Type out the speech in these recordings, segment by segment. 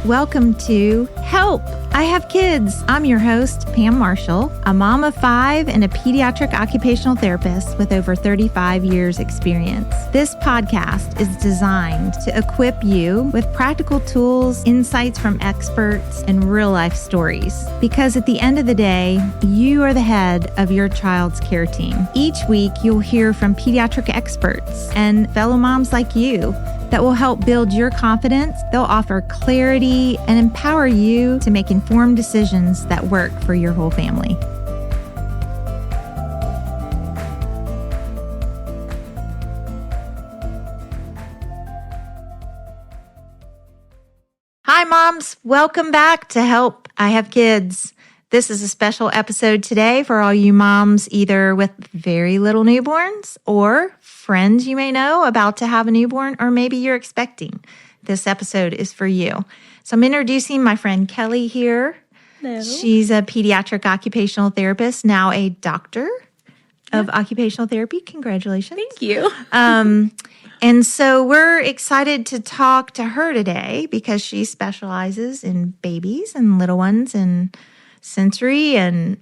Welcome to Help, I Have Kids. I'm your host, Pam Marshall, a mom of 5 and a pediatric occupational therapist with over 35 years experience. This podcast is designed to equip you with practical tools, insights from experts, and real-life stories. Because at the end of the day, you are the head of your child's care team. Each week, you'll hear from pediatric experts and fellow moms like you that will help build your confidence. They'll offer clarity and empower you to make informed decisions that work for your whole family. Hi, moms. Welcome back to Help, I Have Kids. This is a special episode today for all you moms, either with very little newborns or friends you may know about to have a newborn, or maybe you're expecting. This episode is for you. So I'm introducing my friend Kelly here. Hello. She's a pediatric occupational therapist, now a doctor of occupational therapy. Congratulations. Thank you. And so we're excited to talk to her today because she specializes in babies and little ones and sensory and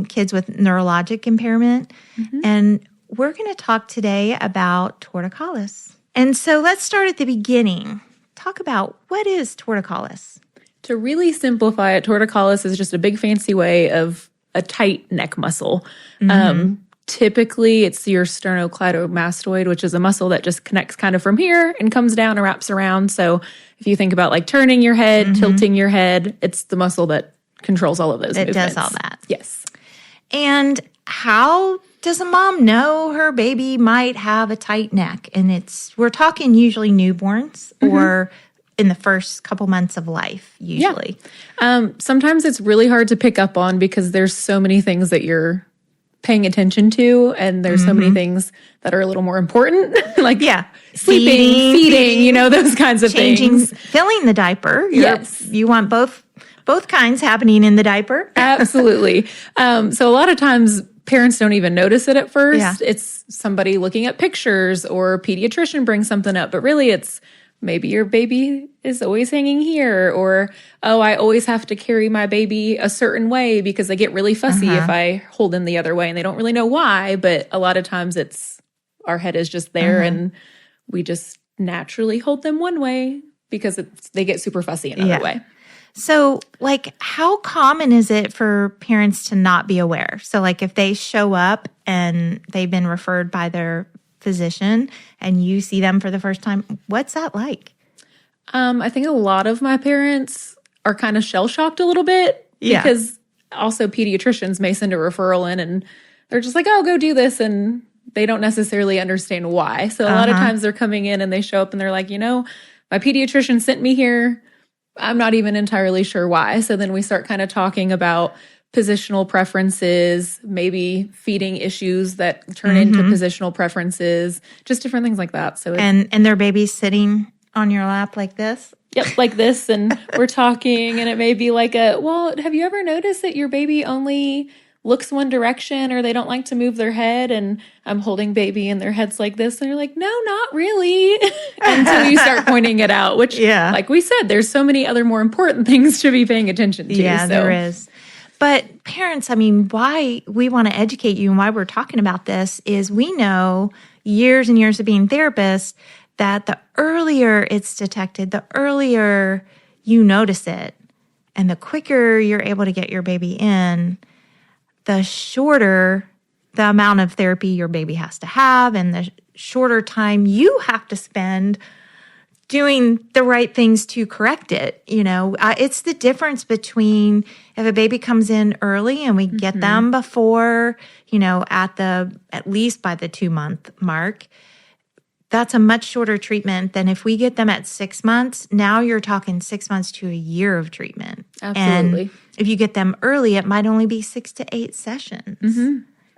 kids with neurologic impairment. Mm-hmm. And we're going to talk today about torticollis. And so let's start at the beginning. Talk about what is torticollis. To really simplify it, torticollis is just a big fancy way of a tight neck muscle. Mm-hmm. Typically, it's your sternocleidomastoid, which is a muscle that just connects kind of from here and comes down and wraps around. So if you think about like turning your head, mm-hmm. tilting your head, it's the muscle that controls all of those movements. It does all that. Yes. And how does a mom know her baby might have a tight neck? And we're talking usually newborns mm-hmm. or in the first couple months of life, usually. Yeah. Sometimes it's really hard to pick up on because there's so many things that you're paying attention to, and there's mm-hmm. so many things that are a little more important, like sleeping, feeding, those kinds of things. Filling the diaper. Yes. You want both kinds happening in the diaper. Absolutely. So a lot of times parents don't even notice it at first. Yeah. It's somebody looking at pictures or a pediatrician brings something up, but really it's maybe your baby is always hanging here, or, I always have to carry my baby a certain way because they get really fussy if I hold them the other way, and they don't really know why, but a lot of times it's our head is just there and we just naturally hold them one way because they get super fussy another way. So, how common is it for parents to not be aware? So, if they show up and they've been referred by their physician and you see them for the first time, what's that like? I think a lot of my parents are kind of shell-shocked a little bit because also pediatricians may send a referral in and they're just like, oh, go do this, and they don't necessarily understand why. So a lot of times they're coming in and they show up and they're like, my pediatrician sent me here. I'm not even entirely sure why. So then we start kind of talking about positional preferences, maybe feeding issues that turn into positional preferences, just different things like that. So and their baby's sitting on your lap like this? Yep, like this, and we're talking, and it may be like have you ever noticed that your baby only looks one direction, or they don't like to move their head, and I'm holding baby and their head's like this, and you're like, no, not really, until you start pointing it out, which, like we said, there's so many other more important things to be paying attention to. Yeah, there is. But parents, why we want to educate you and why we're talking about this is we know years and years of being therapists that the earlier it's detected, the earlier you notice it, and the quicker you're able to get your baby in, the shorter the amount of therapy your baby has to have and the shorter time you have to spend doing the right things to correct it. It's the difference between if a baby comes in early and we get them before, at least by the 2-month mark, that's a much shorter treatment than if we get them at 6 months. Now you're talking 6 months to a year of treatment. Absolutely. And if you get them early, it might only be 6 to 8 sessions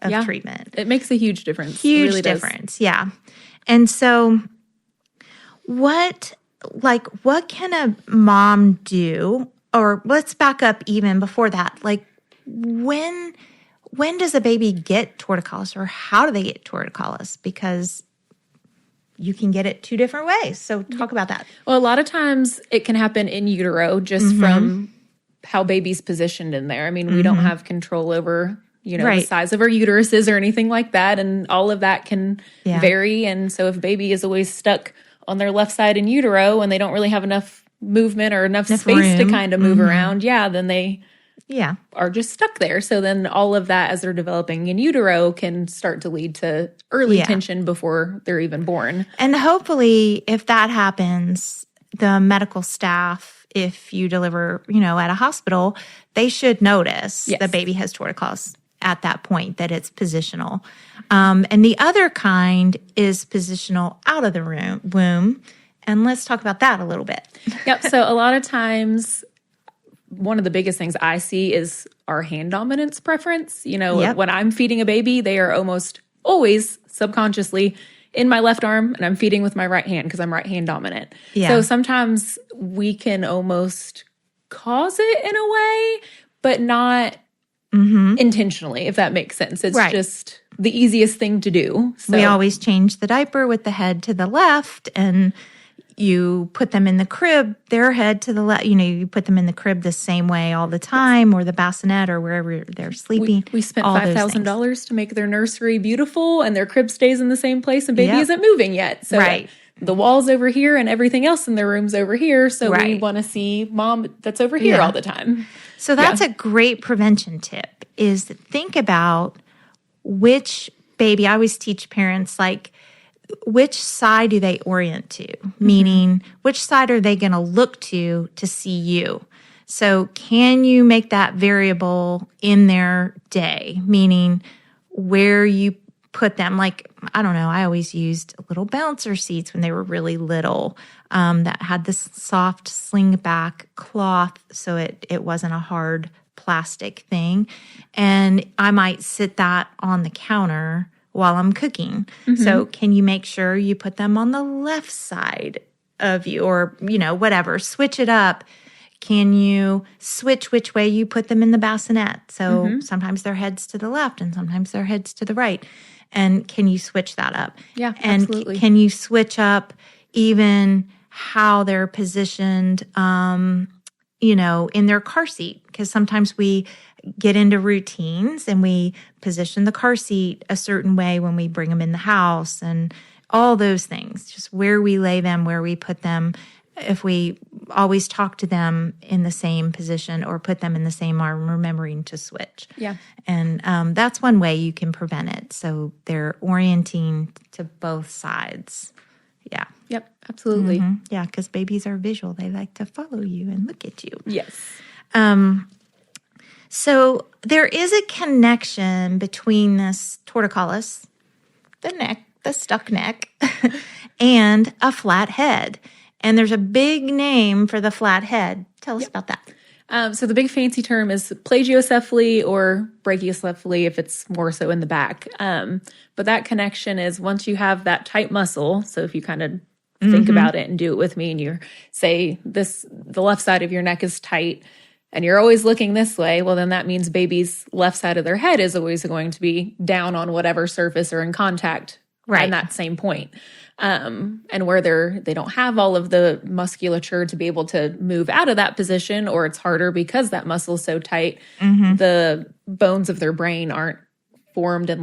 of treatment. It makes a huge difference. Huge it really difference, yeah. And so what can a mom do? Or let's back up even before that. When does a baby get torticollis, or how do they get torticollis? Because you can get it 2 different ways. So talk about that. Well, a lot of times it can happen in utero just from how baby's positioned in there. I mean, we don't have control over, the size of our uteruses or anything like that. And all of that can vary. And so if baby is always stuck on their left side in utero and they don't really have enough movement or enough space room. to kind of move around, then they are just stuck there. So then all of that as they're developing in utero can start to lead to early tension before they're even born. And hopefully if that happens, the medical staff, if you deliver, at a hospital, they should notice the baby has torticollis at that point, that it's positional. And the other kind is positional out of the womb. And let's talk about that a little bit. Yep. So a lot of times, one of the biggest things I see is our hand dominance preference. When I'm feeding a baby, they are almost always subconsciously in my left arm, and I'm feeding with my right hand because I'm right hand dominant. Yeah. So sometimes we can almost cause it in a way, but not intentionally, if that makes sense. It's just the easiest thing to do. So we always change the diaper with the head to the left, and you put them in the crib, their head to the left. You put them in the crib the same way all the time, or the bassinet, or wherever they're sleeping. We spent $5,000 to make their nursery beautiful, and their crib stays in the same place, and baby isn't moving yet. So the wall's over here, and everything else in their room's over here. So we want to see mom that's over here all the time. So that's a great prevention tip, is think about which baby. I always teach parents, which side do they orient to? Meaning, which side are they going to look to see you? So can you make that variable in their day? Meaning, where you put them, I don't know, I always used little bouncer seats when they were really little that had this soft sling back cloth, so it wasn't a hard plastic thing. And I might sit that on the counter while I'm cooking. So can you make sure you put them on the left side of you, or, whatever, switch it up. Can you switch which way you put them in the bassinet? So sometimes their head's to the left and sometimes their head's to the right. And can you switch that up? Yeah, and absolutely. Can you switch up even how they're positioned, in their car seat? Because sometimes we get into routines and we position the car seat a certain way when we bring them in the house, and all those things, just where we lay them, where we put them, if we always talk to them in the same position or put them in the same arm, remembering to switch. Yeah. And that's one way you can prevent it. So they're orienting to both sides. Yeah. Yep, absolutely. Yeah, because babies are visual. They like to follow you and look at you. Yes. So there is a connection between this torticollis, the neck, the stuck neck, and a flat head. And there's a big name for the flat head. Tell us about that. So the big fancy term is plagiocephaly or brachiocephaly if it's more so in the back. But that connection is once you have that tight muscle, so if you kind of think about it and do it with me, and you say the left side of your neck is tight, and you're always looking this way, well, then that means baby's left side of their head is always going to be down on whatever surface or in contact at that same point. And where they don't have all of the musculature to be able to move out of that position, or it's harder because that muscle is so tight, the bones of their brain aren't formed and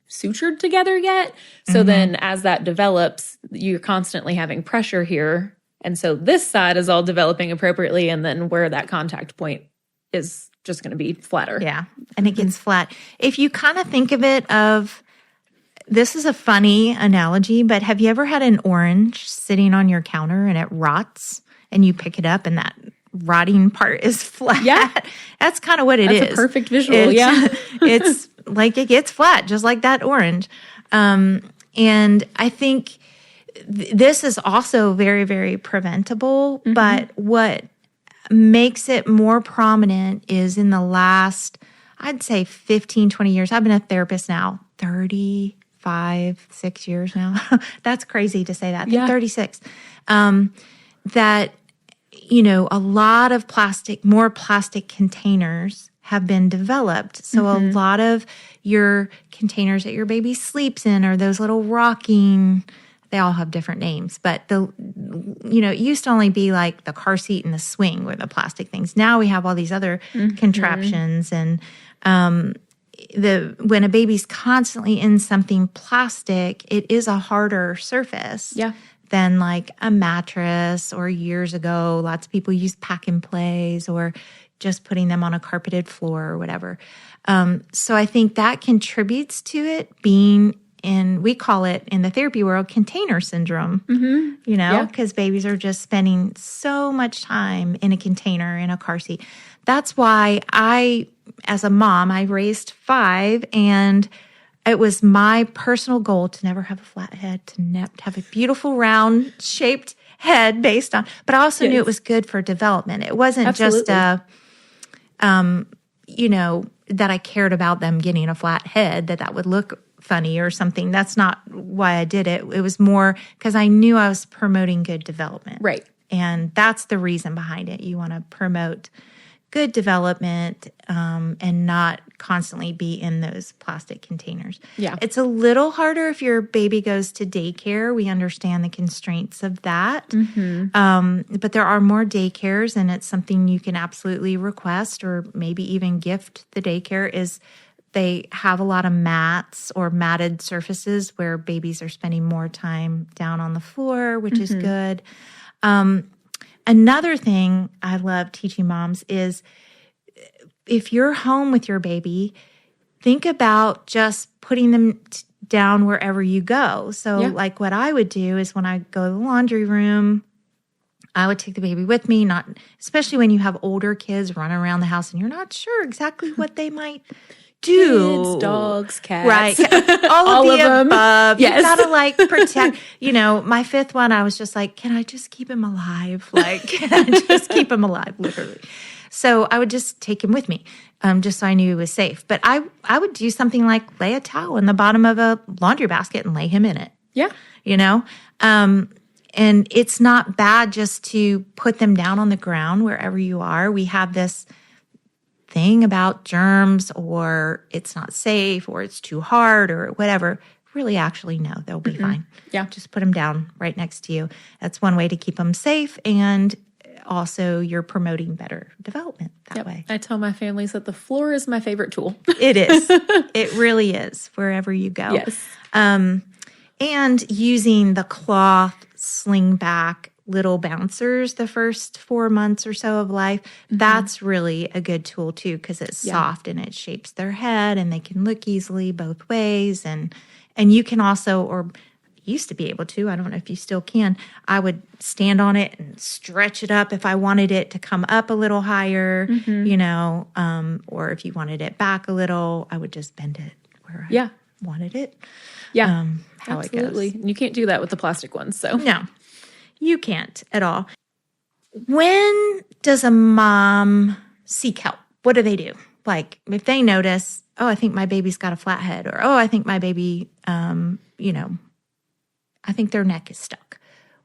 sutured together yet. So then as that develops, you're constantly having pressure here. And so this side is all developing appropriately, and then where that contact point is just going to be flatter. Yeah, and it gets flat. If you kind of think of it this is a funny analogy, but have you ever had an orange sitting on your counter and it rots and you pick it up and that rotting part is flat? Yeah. That's kind of what it is. That's a perfect visual, It's it gets flat, just like that orange. And I think this is also very, very preventable, but what makes it more prominent is in the last, I'd say 15, 20 years. I've been a therapist now 6 years now. That's crazy to say that. I think 36. That, a lot of more plastic containers have been developed. So a lot of your containers that your baby sleeps in are those little rocking, they all have different names, but it used to only be like the car seat and the swing were the plastic things. Now we have all these other contraptions, and when a baby's constantly in something plastic, it is a harder surface than like a mattress, or years ago, lots of people used pack and plays, or just putting them on a carpeted floor or whatever. So I think that contributes to it being we call it in the therapy world container syndrome, because babies are just spending so much time in a container, in a car seat. That's why as a mom, I raised 5, and it was my personal goal to never have a flat head, to have a beautiful round shaped head based on, but I also knew it was good for development. It wasn't just that I cared about them getting a flat head, that would look funny or something. That's not why I did it. It was more because I knew I was promoting good development. Right. And that's the reason behind it. You want to promote good development and not constantly be in those plastic containers. Yeah. It's a little harder if your baby goes to daycare. We understand the constraints of that. But there are more daycares, and it's something you can absolutely request, or maybe even gift the daycare. Is they have a lot of mats or matted surfaces where babies are spending more time down on the floor, which is good. Another thing I love teaching moms is, if you're home with your baby, think about just putting them down wherever you go. So like what I would do is, when I go to the laundry room, I would take the baby with me, especially when you have older kids running around the house and you're not sure exactly what they might do. Kids, dogs, cats. Right. All of the above. Yes. You gotta like protect. My 5th one, I was just like, can I just keep him alive? Like, can I just keep him alive, literally? So I would just take him with me, just so I knew he was safe. But I would do something like lay a towel in the bottom of a laundry basket and lay him in it. Yeah. And it's not bad just to put them down on the ground wherever you are. We have this thing about germs, or it's not safe, or it's too hard, or whatever. Really, actually, no, they'll be fine. Yeah. Just put them down right next to you. That's one way to keep them safe, and also you're promoting better development that way. I tell my families that the floor is my favorite tool. It is. It really is, wherever you go. Yes. And using the cloth sling back little bouncers the first 4 months or so of life, that's really a good tool too, because it's soft and it shapes their head, and they can look easily both ways. And you can also, or used to be able to, I don't know if you still can, I would stand on it and stretch it up if I wanted it to come up a little higher, or if you wanted it back a little, I would just bend it where I wanted it. Yeah, how absolutely. it goes. And you can't do that with the plastic ones, so. No, you can't at all. When does a mom seek help? What do they do? Like, if they notice, oh, I think my baby's got a flat head, or, oh, I think my baby, I think their neck is stuck.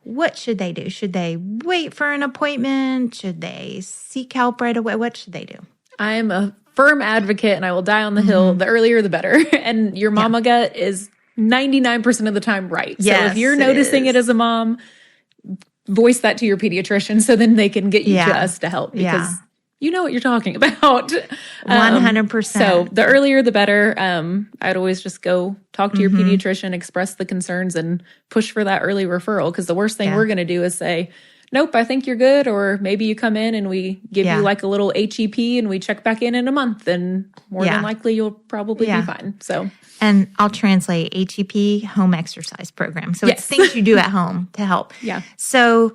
What should they do? Should they wait for an appointment? Should they seek help right away? What should they do? I'm a firm advocate, and I will die on the hill. The earlier, the better. And your mama gut is 99% of the time right. So if you're noticing it as a mom, voice that to your pediatrician, so then they can get you to us to help, because you know what you're talking about. 100%. So the earlier, the better. I'd always just go talk to your pediatrician, express the concerns, and push for that early referral. Because the worst thing we're going to do is say, nope, I think you're good. Or maybe you come in and we give you like a little HEP and we check back in a month, and more than likely you'll probably be fine. So, and I'll translate HEP, home exercise program. So it's things you do at home to help. Yeah. So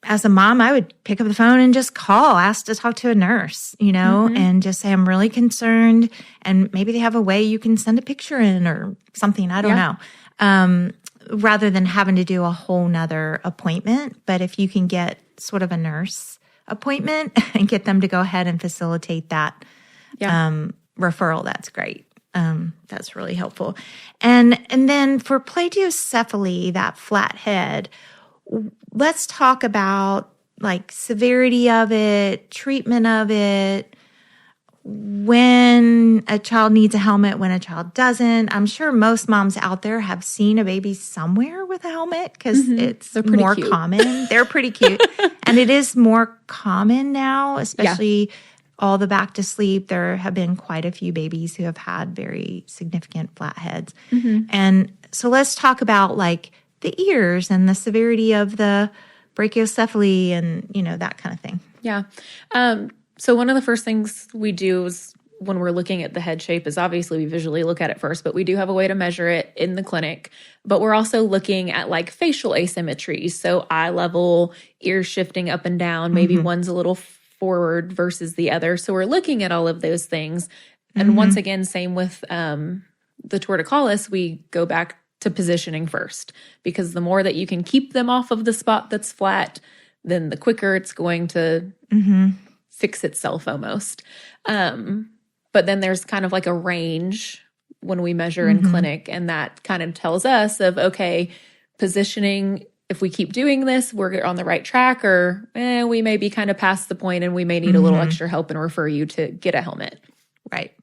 as a mom, I would pick up the phone and just ask to talk to a nurse, and just say, I'm really concerned. And maybe they have a way you can send a picture in or something. I don't know. Rather than having to do a whole nother appointment. But if you can get sort of a nurse appointment and get them to go ahead and facilitate that referral, that's great. That's really helpful. And then for plagiocephaly, that flat head, let's talk about like severity of it, treatment of it. when a child needs a helmet, when a child doesn't. I'm sure most moms out there have seen a baby somewhere with a helmet because it's more cute. common. They're pretty cute. And it is more common now, especially all the back to sleep. There have been quite a few babies who have had very significant flat heads. And so let's talk about like the ears and the severity of the brachiocephaly and, that kind of thing. Yeah. So one of the first things we do is when we're looking at the head shape is obviously we visually look at it first, but we do have a way to measure it in the clinic. But we're also looking at like facial asymmetries. So eye level, ears shifting up and down, maybe one's a little forward versus the other. So we're looking at all of those things. And once again, same with the torticollis, we go back to positioning first, because the more that you can keep them off of the spot that's flat, then the quicker it's going to fix itself almost. But then there's kind of like a range when we measure in clinic, and that kind of tells us of, okay, positioning, if we keep doing this, we're on the right track, or we may be kind of past the point and we may need a little extra help and refer you to get a helmet. Right.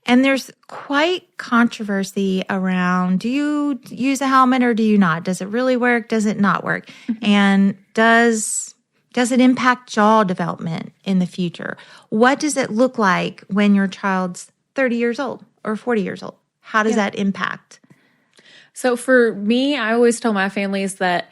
And there's quite controversy around, do you use a helmet or do you not? Does it really work? Does it not work? And does it impact jaw development in the future? What does it look like when your child's 30 years old or 40 years old? How does that impact? So for me, I always tell my families that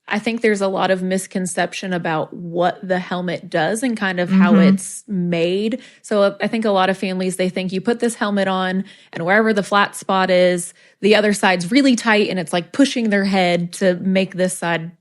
I think there's a lot of misconception about what the helmet does and kind of how it's made. So I think a lot of families, they think you put this helmet on and wherever the flat spot is, the other side's really tight and it's like pushing their head to make this side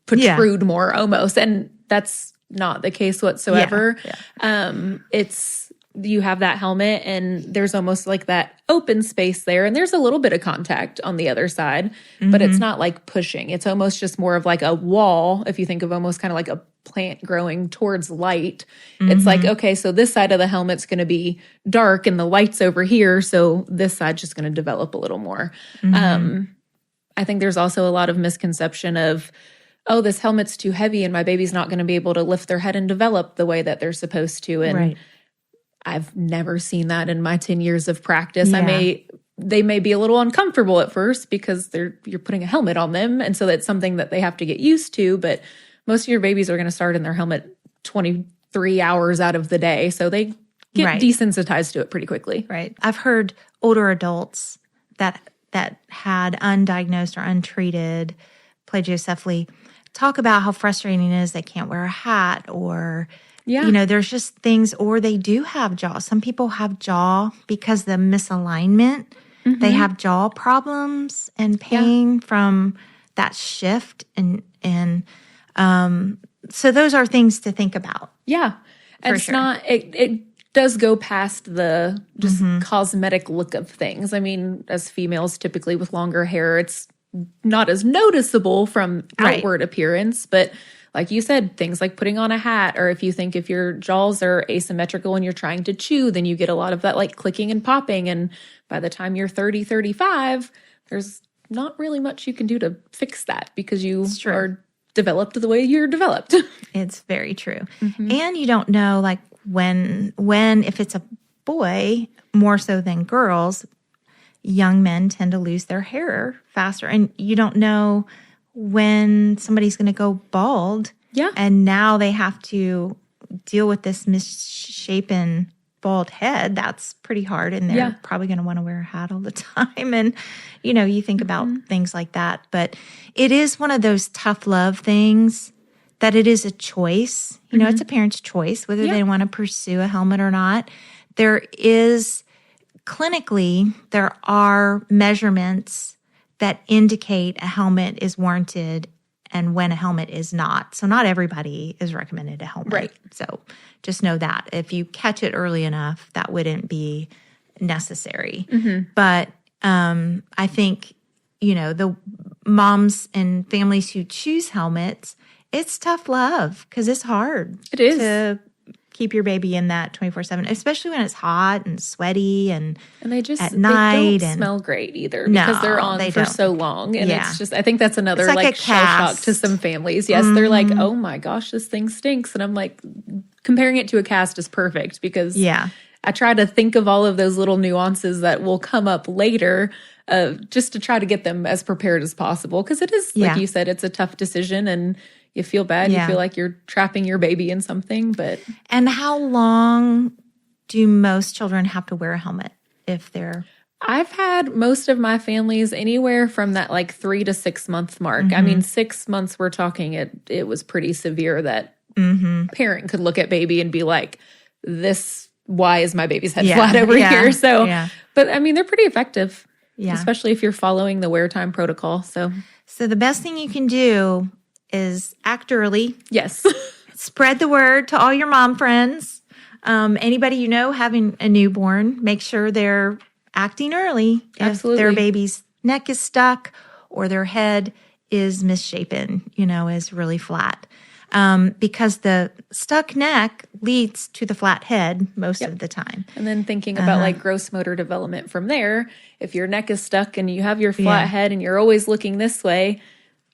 protrude more almost. And that's not the case whatsoever. It's, you have that helmet and there's almost like that open space there. And there's a little bit of contact on the other side, but it's not like pushing. It's almost just more of like a wall. If you think of almost kind of like a plant growing towards light, it's like, okay, so this side of the helmet's going to be dark and the light's over here. So this side's just going to develop a little more. I think there's also a lot of misconception of, oh, this helmet's too heavy and my baby's not going to be able to lift their head and develop the way that they're supposed to. And I've never seen that in my 10 years of practice. They may be a little uncomfortable at first because you're putting a helmet on them. And so that's something that they have to get used to. But most of your babies are going to start in their helmet 23 hours out of the day. So they get desensitized to it pretty quickly. Right. I've heard older adults that had undiagnosed or untreated plagiocephaly talk about how frustrating it is they can't wear a hat, or there's just things, or they do have jaw. Some people have jaw because the misalignment, they have jaw problems and pain from that shift. And so those are things to think about. Yeah. And it's not, it does go past the just cosmetic look of things. I mean, as females, typically with longer hair, it's not as noticeable from outward appearance, but like you said, things like putting on a hat, or if your jaws are asymmetrical and you're trying to chew, then you get a lot of that like clicking and popping. And by the time you're 30, 35, there's not really much you can do to fix that because you are developed the way you're developed. It's very true. And you don't know like when if it's a boy, more so than girls, young men tend to lose their hair faster. And you don't know when somebody's going to go bald. Yeah. And now they have to deal with this misshapen bald head. That's pretty hard. And they're probably going to want to wear a hat all the time. And, you think about things like that. But it is one of those tough love things that it is a choice. It's a parent's choice whether they want to pursue a helmet or not. Clinically, there are measurements that indicate a helmet is warranted and when a helmet is not. So not everybody is recommended a helmet. Right. So just know that. If you catch it early enough, that wouldn't be necessary. But I think, the moms and families who choose helmets, it's tough love because it's hard. It is. To keep your baby in that 24/7, especially when it's hot and sweaty and they just at night they don't smell great either because they're on for so long. And it's just, I think that's another like shell shock to some families. Yes, they're like, oh my gosh, this thing stinks. And I'm like, comparing it to a cast is perfect because I try to think of all of those little nuances that will come up later, just to try to get them as prepared as possible. Because it is, like you said, it's a tough decision and you feel bad. You feel like you're trapping your baby in something. And how long do most children have to wear a helmet if they're... I've had most of my families anywhere from that like 3 to 6 month mark. I mean, 6 months, we're talking it was pretty severe that parent could look at baby and be like, why is my baby's head flat over here? So, but I mean, they're pretty effective, especially if you're following the wear time protocol. So the best thing you can do is act early. Yes. Spread the word to all your mom friends. Anybody you know having a newborn, make sure they're acting early. Absolutely. If their baby's neck is stuck or their head is misshapen, is really flat. Because the stuck neck leads to the flat head most of the time. And then thinking about like gross motor development from there, if your neck is stuck and you have your flat head and you're always looking this way,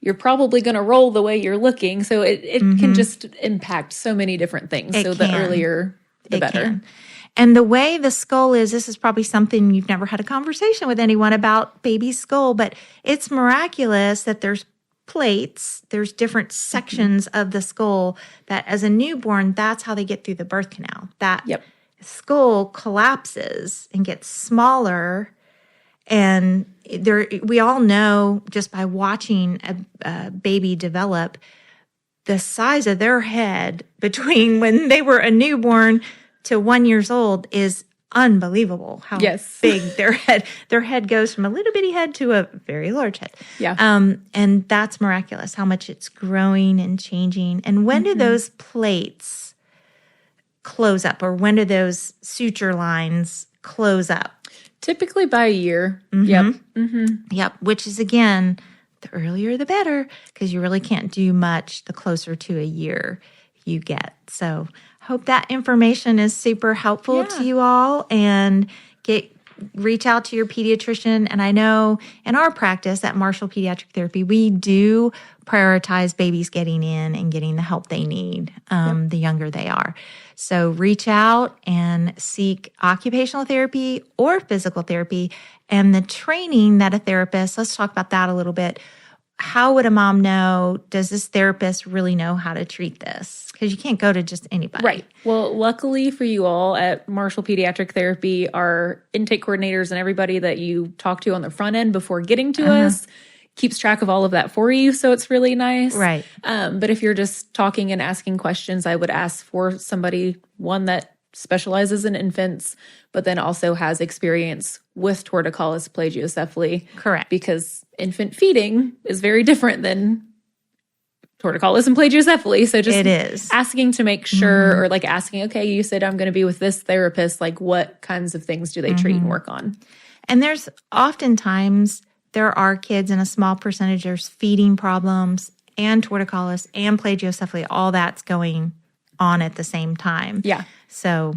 you're probably going to roll the way you're looking. So it can just impact so many different things. The earlier, the better. Can. And the way the skull is, this is probably something you've never had a conversation with anyone about baby's skull, but it's miraculous that there's plates, there's different sections of the skull that as a newborn, that's how they get through the birth canal. That skull collapses and gets smaller. And we all know just by watching a baby develop, the size of their head between when they were a newborn to 1 year old is unbelievable how big their head goes from a little bitty head to a very large head. Yeah. And that's miraculous how much it's growing and changing. And when do those plates close up, or when do those suture lines close up? Typically by a year. Yep. Which is, again, the earlier the better, because you really can't do much the closer to a year you get. So hope that information is super helpful to you all, and reach out to your pediatrician. And I know in our practice at Marshall Pediatric Therapy, we do prioritize babies getting in and getting the help they need the younger they are. So reach out and seek occupational therapy or physical therapy. And the training that a therapist, let's talk about that a little bit. How would a mom know, does this therapist really know how to treat this? Because you can't go to just anybody. Right. Well, luckily for you all at Marshall Pediatric Therapy, our intake coordinators and everybody that you talk to on the front end before getting to us keeps track of all of that for you. So it's really nice. Right. But if you're just talking and asking questions, I would ask for somebody, one that specializes in infants, but then also has experience with torticollis plagiocephaly. Correct. Because infant feeding is very different than torticollis and plagiocephaly. So just asking to make sure, or like asking, okay, you said I'm going to be with this therapist, like what kinds of things do they treat and work on? And there's oftentimes, there are kids in a small percentage, there's feeding problems and torticollis and plagiocephaly, all that's going on at the same time. Yeah. So,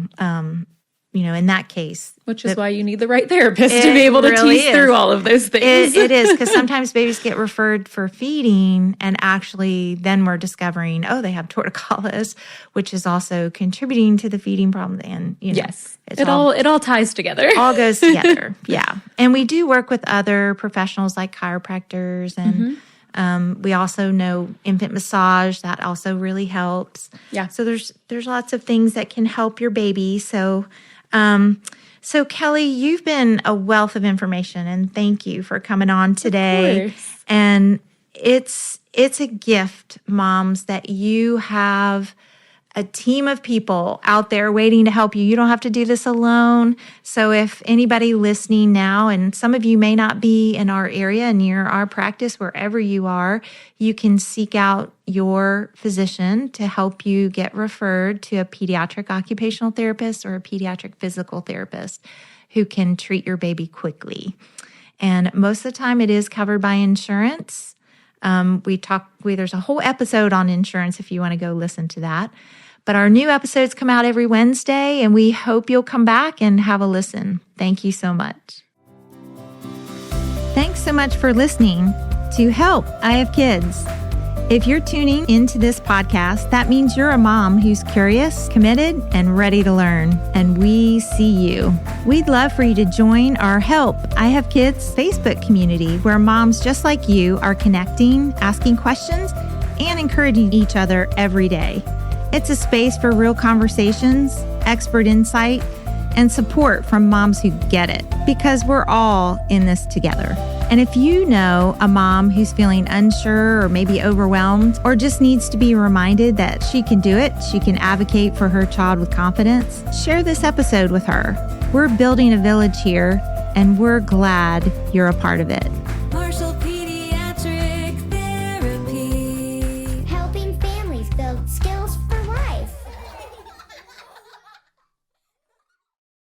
in that case. Which is why you need the right therapist to be able to tease through all of those things. It is, because sometimes babies get referred for feeding, and actually then we're discovering, they have torticollis, which is also contributing to the feeding problem. And, it all ties together. All goes together. Yeah. And we do work with other professionals like chiropractors, and we also know infant massage. That also really helps. Yeah. So there's lots of things that can help your baby. So Kelly, you've been a wealth of information, and thank you for coming on today. Of course. And it's a gift, moms, that you have a team of people out there waiting to help you. You don't have to do this alone. So if anybody listening now, and some of you may not be in our area, near our practice, wherever you are, you can seek out your physician to help you get referred to a pediatric occupational therapist or a pediatric physical therapist who can treat your baby quickly. And most of the time it is covered by insurance. There's a whole episode on insurance if you want to go listen to that. But our new episodes come out every Wednesday, and we hope you'll come back and have a listen. Thank you so much. Thanks so much for listening to Help, I Have Kids. If you're tuning into this podcast, that means you're a mom who's curious, committed, and ready to learn. And we see you. We'd love for you to join our Help I Have Kids Facebook community, where moms just like you are connecting, asking questions, and encouraging each other every day. It's a space for real conversations, expert insight, and support from moms who get it, because we're all in this together. And if you know a mom who's feeling unsure or maybe overwhelmed, or just needs to be reminded that she can do it, she can advocate for her child with confidence, share this episode with her. We're building a village here, and we're glad you're a part of it.